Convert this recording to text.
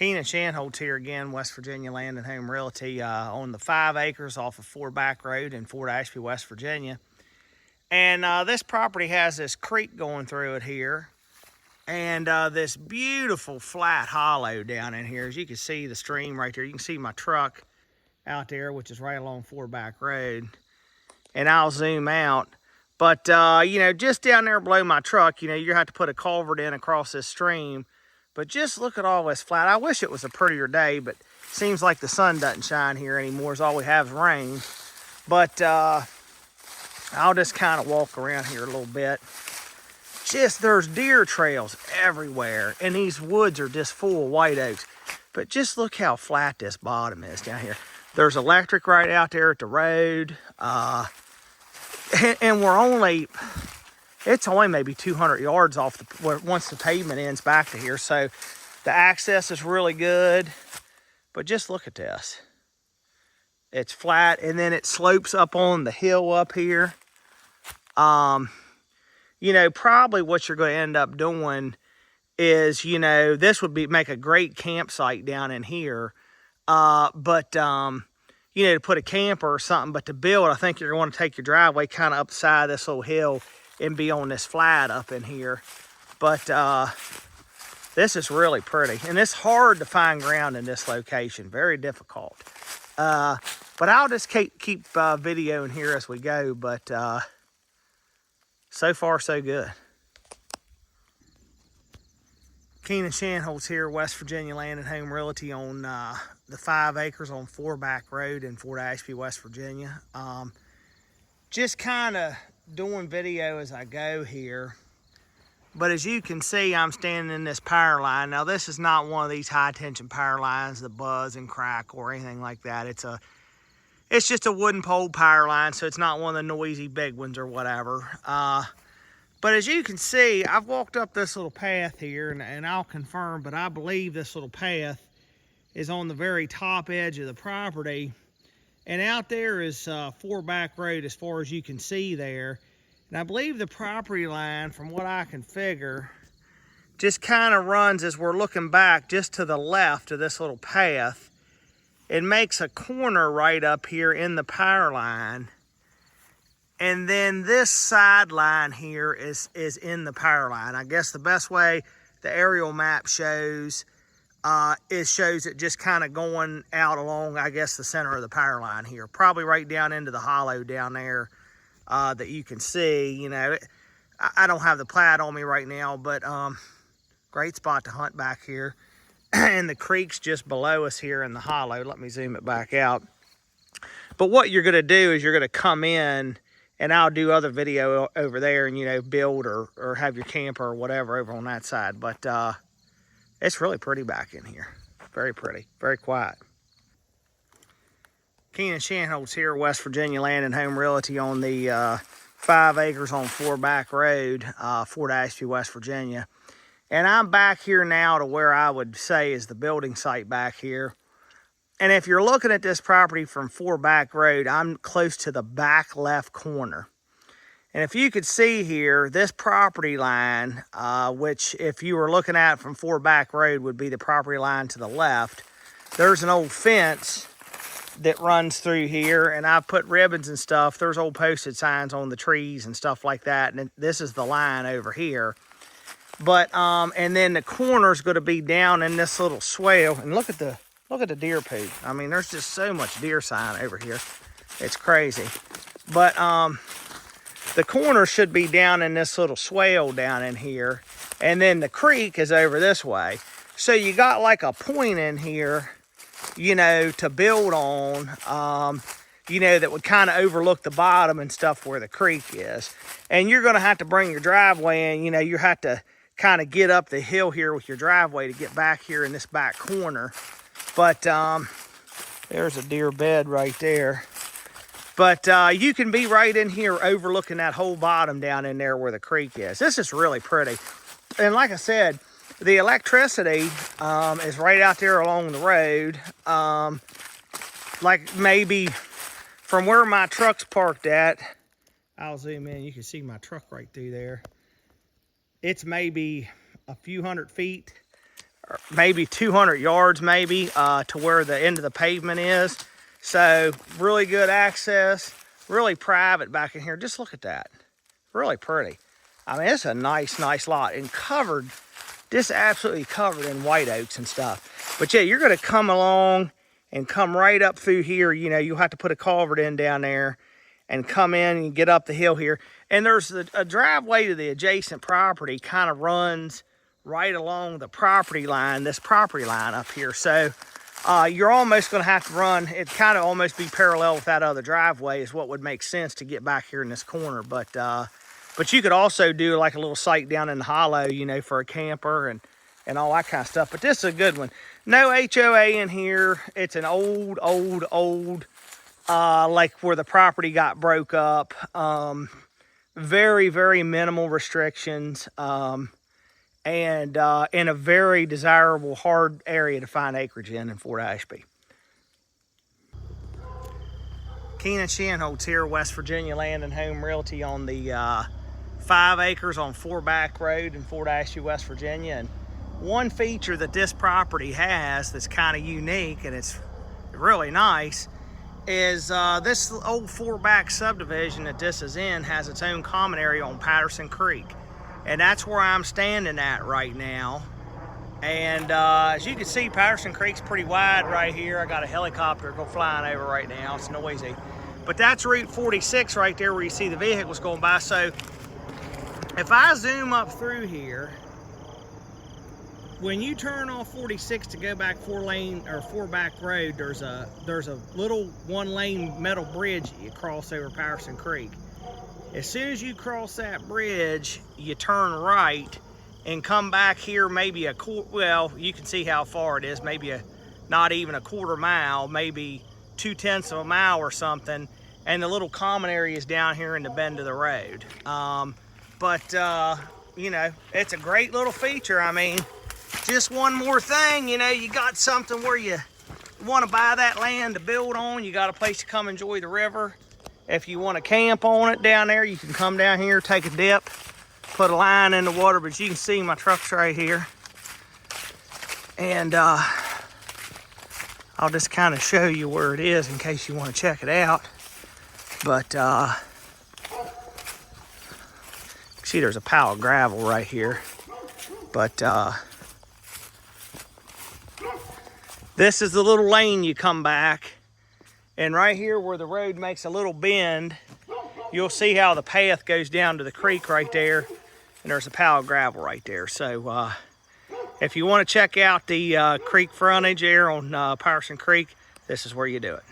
Keenan Shanholtz here again, West Virginia Land and Home Realty, on the 5 acres off of Foreback Road in Fort Ashby, West Virginia. And this property has this creek going through it here, and this beautiful flat hollow down in here. As you can see the stream right there, you can see my truck out there, which is right along Foreback Road. And I'll zoom out. But, you know, just down there below my truck, you know, you have to put a culvert in across this stream. But just look at all this flat. I wish it was a prettier day, but it seems like the sun doesn't shine here anymore. It's all we have is rain. But I'll just kind of walk around here a little bit. Just, there's deer trails everywhere. And these woods are just full of white oaks. But just look how flat this bottom is down here. There's electric right out there at the road. And we're only... It's only maybe 200 yards off once the pavement ends back to here. So the access is really good. But just look at this. It's flat, and then it slopes up on the hill up here. You know, probably what you're going to end up doing is, you know, this would make a great campsite down in here. You know, to put a camper or something. But to build, I think you're going to take your driveway kind of up the side of this little hill and be on this flat up in here. But this is really pretty, and it's hard to find ground in this location, very difficult. But I'll just keep videoing here as we go. But so far so good. Keenan Shanholtz here, West Virginia Land and Home Realty, on the 5 acres on Foreback Road in Fort Ashby, West Virginia. Just kind of doing video as I go here. But as you can see, I'm standing in this power line. Now, this is not one of these high tension power lines that buzz and crack or anything like that. It's just a wooden pole power line, so it's not one of the noisy big ones or whatever. But as you can see, I've walked up this little path here, and I'll confirm, but I believe this little path is on the very top edge of the property. And out there is Foreback Road as far as you can see there. And I believe the property line, from what I can figure, just kind of runs, as we're looking back, just to the left of this little path. It makes a corner right up here in the power line. And then this sideline here is in the power line. I guess the best way the aerial map shows shows it just kind of going out along, I guess, the center of the power line here. Probably right down into the hollow down there that you can see. You know, I don't have the plat on me right now, but great spot to hunt back here. And the creek's just below us here in the hollow. Let me zoom it back out. But what you're going to do is you're going to come in, and I'll do other video over there and, you know, build or have your camper or whatever over on that side. But it's really pretty back in here. Very pretty, very quiet. Keenan Shanholtz here, West Virginia Land and Home Realty, on the 5 acres on Foreback Road, Fort Ashby, West Virginia. And I'm back here now to where I would say is the building site back here. And if you're looking at this property from Foreback Road, I'm close to the back left corner. And if you could see here, this property line, which if you were looking at from Foreback Road would be the property line to the left, there's an old fence that runs through here, and I've put ribbons and stuff. There's old posted signs on the trees and stuff like that, and this is the line over here. But, and then the corner's gonna be down in this little swale, and look at the deer poop. I mean, there's just so much deer sign over here. It's crazy. But, the corner should be down in this little swale down in here. And then the creek is over this way. So you got like a point in here, you know, to build on, you know, that would kind of overlook the bottom and stuff where the creek is. And you're going to have to bring your driveway in. You know, you have to kind of get up the hill here with your driveway to get back here in this back corner. But there's a deer bed right there. But you can be right in here overlooking that whole bottom down in there where the creek is. This is really pretty. And like I said, the electricity is right out there along the road. Like maybe from where my truck's parked at, I'll zoom in, you can see my truck right through there. It's maybe a few hundred feet maybe 200 yards maybe to where the end of the pavement is. So really good access, really private back in here. Just look at that, really pretty. I mean, it's a nice lot and covered, just absolutely covered in white oaks and stuff. But yeah, you're gonna come along and come right up through here. You know, you'll have to put a culvert in down there and come in and get up the hill here. And there's a driveway to the adjacent property kind of runs right along the property line, this property line up here. So you're almost gonna have to run, it kind of almost be parallel with that other driveway is what would make sense to get back here in this corner. But you could also do like a little site down in the hollow, you know, for a camper and all that kind of stuff. But this is a good one. No HOA in here. It's an old, like where the property got broke up. Very minimal restrictions. And in a very desirable, hard area to find acreage in Fort Ashby. Keenan Shanholtz here, West Virginia Land and Home Realty on the 5 acres on Foreback Road in Fort Ashby, West Virginia. And one feature that this property has that's kind of unique and it's really nice is this old Foreback subdivision that this is in has its own common area on Patterson Creek. And that's where I'm standing at right now. And as you can see, Patterson Creek's pretty wide right here. I got a helicopter go flying over right now. It's noisy. But that's Route 46 right there where you see the vehicles going by. So if I zoom up through here, when you turn off 46 to go back Foreback Road, there's a little 1-lane metal bridge you cross over Patterson Creek. As soon as you cross that bridge, you turn right and come back here maybe well, you can see how far it is, maybe not even a quarter mile, maybe 2/10 of a mile or something. And the little common area is down here in the bend of the road. You know, it's a great little feature. I mean, just one more thing, you know, you got something where you want to buy that land to build on. You got a place to come enjoy the river. If you want to camp on it down there, you can come down here, take a dip, put a line in the water. But you can see my truck's right here. And I'll just kind of show you where it is in case you want to check it out. But see, there's a pile of gravel right here. But this is the little lane you come back. And right here where the road makes a little bend, you'll see how the path goes down to the creek right there. And there's a pile of gravel right there. So if you want to check out the creek frontage there on Patterson Creek, this is where you do it.